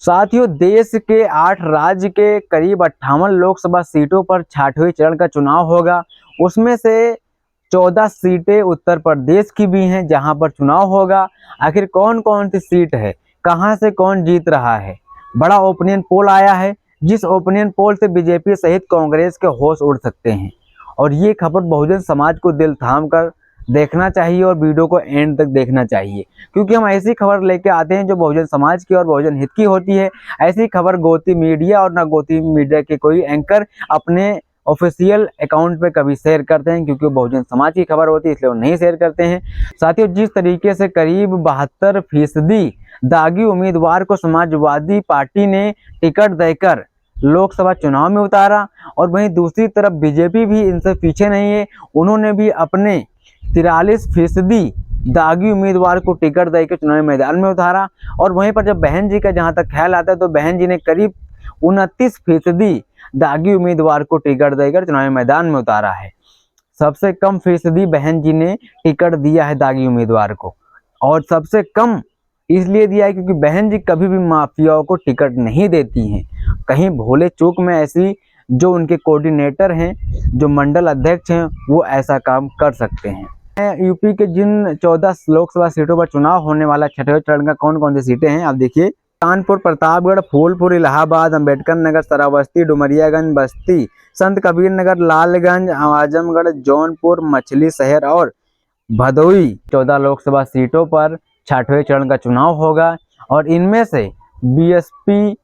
साथियों, देश के 8 राज्य के करीब 58 लोकसभा सीटों पर 6वें चरण का चुनाव होगा। उसमें से 14 सीटें उत्तर प्रदेश की भी हैं जहां पर चुनाव होगा। आखिर कौन कौन सी सीट है, कहां से कौन जीत रहा है, बड़ा ओपिनियन पोल आया है, जिस ओपिनियन पोल से बीजेपी सहित कांग्रेस के होश उड़ सकते हैं। और ये खबर बहुजन समाज को दिल थाम कर देखना चाहिए और वीडियो को एंड तक देखना चाहिए, क्योंकि हम ऐसी खबर लेके आते हैं जो बहुजन समाज की और बहुजन हित की होती है। ऐसी खबर गोती मीडिया और ना गोती मीडिया के कोई एंकर अपने ऑफिशियल अकाउंट पे कभी शेयर करते हैं, क्योंकि वो बहुजन समाज की खबर होती है, इसलिए वो नहीं शेयर करते हैं। साथियों, जिस तरीके से करीब 72% दागी उम्मीदवार को समाजवादी पार्टी ने टिकट देकर लोकसभा चुनाव में उतारा, और वहीं दूसरी तरफ बीजेपी भी इनसे पीछे नहीं है। उन्होंने भी अपने 43% दागी उम्मीदवार को टिकट देकर चुनावी मैदान में उतारा। और वहीं पर जब बहन जी का जहां तक ख्याल आता है तो बहन जी ने करीब 29% दागी उम्मीदवार को टिकट देकर चुनावी मैदान में उतारा है। सबसे कम फीसदी बहन जी ने टिकट दिया है दागी उम्मीदवार को, और सबसे कम इसलिए दिया है क्योंकि बहन जी कभी भी माफियाओं को टिकट नहीं देती हैं। कहीं भोले चूक में ऐसी जो उनके कोऑर्डिनेटर हैं, जो मंडल अध्यक्ष हैं, वो ऐसा काम कर सकते हैं। यूपी के जिन 14 लोकसभा सीटों पर चुनाव होने वाला 6वें चरण का कौन कौन सी सीटें हैं आप देखिए। कानपुर, प्रतापगढ़, फूलपुर, इलाहाबाद, अंबेडकर नगर, सरावस्ती, डुमरियागंज, बस्ती, संत कबीर नगर, लालगंज, आजमगढ़, जौनपुर, मछली शहर और भदोई 14 लोकसभा सीटों पर 6वें चरण का चुनाव होगा। और इनमें से बीएसपी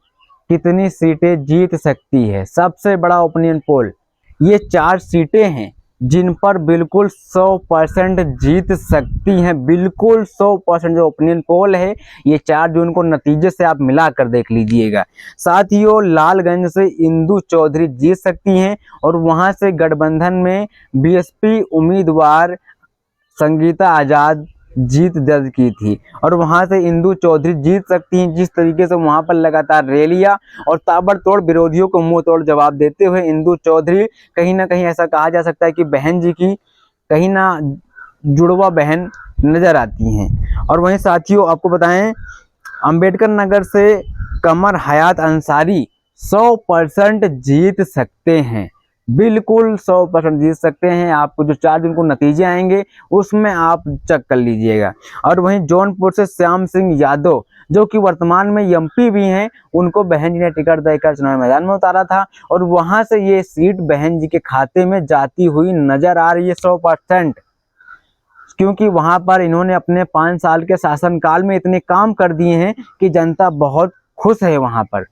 कितनी सीटें जीत सकती है? सबसे बड़ा ओपिनियन पोल, ये 4 सीटें हैं जिन पर बिल्कुल 100% जीत सकती हैं। बिल्कुल 100% जो ओपिनियन पोल है, ये 4 जून को नतीजे से आप मिला कर देख लीजिएगा। साथियों, लालगंज से इंदु चौधरी जीत सकती हैं, और वहां से गठबंधन में बीएसपी उम्मीदवार संगीता आजाद जीत दर्ज की थी, और वहां से इंदु चौधरी जीत सकती हैं। जिस तरीके से वहां पर लगातार रैलियां और ताबड़तोड़ विरोधियों को मुंह तोड़ जवाब देते हुए इंदु चौधरी कहीं ना कहीं ऐसा कहा जा सकता है कि बहन जी की कहीं ना जुड़वा बहन नजर आती हैं। और वहीं साथियों, आपको बताएं, अंबेडकर नगर से कमर हयात अंसारी 100% जीत सकते हैं। बिल्कुल 100% जीत सकते हैं। आपको जो 4 दिन को नतीजे आएंगे उसमें आप चेक कर लीजिएगा। और वहीं जौनपुर से श्याम सिंह यादव, जो कि वर्तमान में एमपी भी हैं, उनको बहन जी ने टिकट देकर चुनाव मैदान में उतारा था, और वहां से ये सीट बहन जी के खाते में जाती हुई नजर आ रही है 100%, क्योंकि वहां पर इन्होंने अपने 5 साल के शासनकाल में इतने काम कर दिए हैं कि जनता बहुत खुश है वहां पर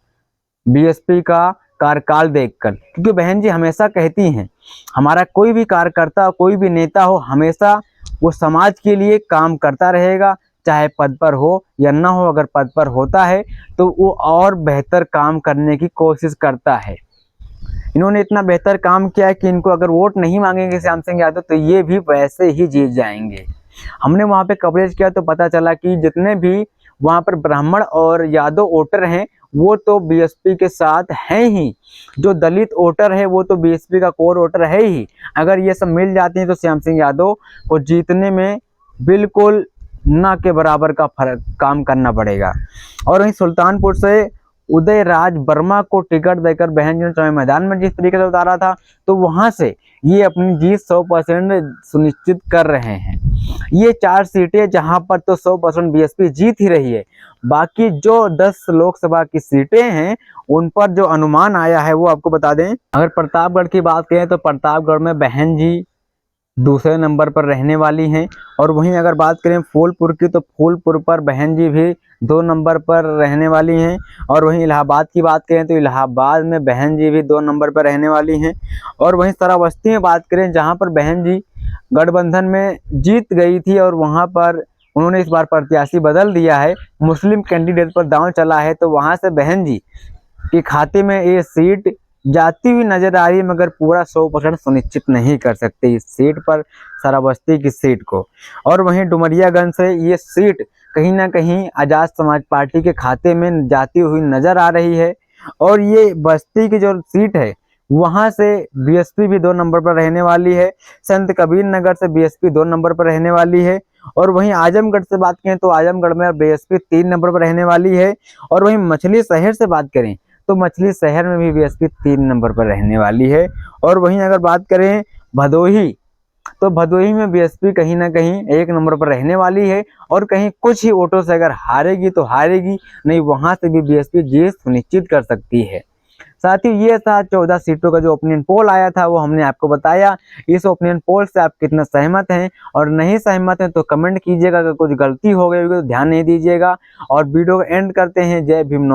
बीएसपी का कार्यकाल देखकर। क्योंकि बहन जी हमेशा कहती हैं, हमारा कोई भी कार्यकर्ता, कोई भी नेता हो, हमेशा वो समाज के लिए काम करता रहेगा, चाहे पद पर हो या ना हो। अगर पद पर होता है तो वो और बेहतर काम करने की कोशिश करता है। इन्होंने इतना बेहतर काम किया है कि इनको अगर वोट नहीं मांगेंगे श्याम सिंह यादव तो ये भी वैसे ही जीत जाएंगे। हमने वहां पे कवरेज किया तो पता चला कि जितने भी वहां पर ब्राह्मण और यादव वोटर हैं वो तो बीएसपी के साथ हैं ही, जो दलित वोटर है वो तो बीएसपी का कोर वोटर है ही। अगर ये सब मिल जाती हैं तो श्याम सिंह यादव को जीतने में बिल्कुल ना के बराबर का फर्क काम करना पड़ेगा। और वहीं सुल्तानपुर से उदय राज वर्मा को टिकट देकर बहन जी ने चुनावी मैदान में जिस तरीके से उतारा था, तो वहां से ये अपनी जीत 100% सुनिश्चित कर रहे हैं। ये 4 सीटें जहां पर तो 100% बीएसपी जीत ही रही है। बाकी जो 10 लोकसभा की सीटें हैं उन पर जो अनुमान आया है वो आपको बता दें। अगर प्रतापगढ़ की बात करें तो प्रतापगढ़ में बहन जी दूसरे नंबर पर रहने वाली हैं। और वहीं अगर बात करें फूलपुर की तो फूलपुर पर बहन जी भी 2 नंबर पर रहने वाली हैं। और वहीं इलाहाबाद की बात करें तो इलाहाबाद में बहन जी भी 2 नंबर पर रहने वाली हैं। और वहीं सरावस्ती में बात करें जहां पर बहन जी गठबंधन में जीत गई थी और वहां पर उन्होंने इस बार प्रत्याशी बदल दिया है, मुस्लिम कैंडिडेट पर दांव चला है, तो वहां से बहन जी के खाते में ये सीट जाती हुई नजर आ रही है, मगर पूरा 100% सुनिश्चित नहीं कर सकते इस सीट पर, सरावस्ती की सीट को। और वहीं डुमरियागंज से ये सीट कहीं ना कहीं आजाद समाज पार्टी के खाते में जाती हुई नजर आ रही है। और ये बस्ती की जो सीट है वहां से बीएसपी भी 2 नंबर पर रहने वाली है। संत कबीर नगर से बीएसपी 2 नंबर पर रहने वाली है। और वहीं आजमगढ़ से बात करें तो आजमगढ़ में बीएसपी 3 नंबर पर रहने वाली है। और वहीं मछली शहर से बात करें तो मछली शहर में भी बीएसपी 3 नंबर पर रहने वाली है। और वहीं अगर बात करें भदोही तो भदोही में बीएसपी कहीं ना कहीं 1 नंबर पर रहने वाली है। और कहीं कुछ ही वोटों से अगर हारेगी तो हारेगी, नहीं वहां से भी बीएसपी जीत सुनिश्चित कर सकती है। साथ ही ये था 14 सीटों का जो ओपिनियन पोल आया था वो हमने आपको बताया। इस ओपिनियन पोल से आप कितना सहमत हैं और नहीं सहमत हैं तो कमेंट कीजिएगा। अगर कुछ गलती हो गई होगी तो ध्यान नहीं दीजिएगा। और वीडियो को एंड करते हैं। जय भीम।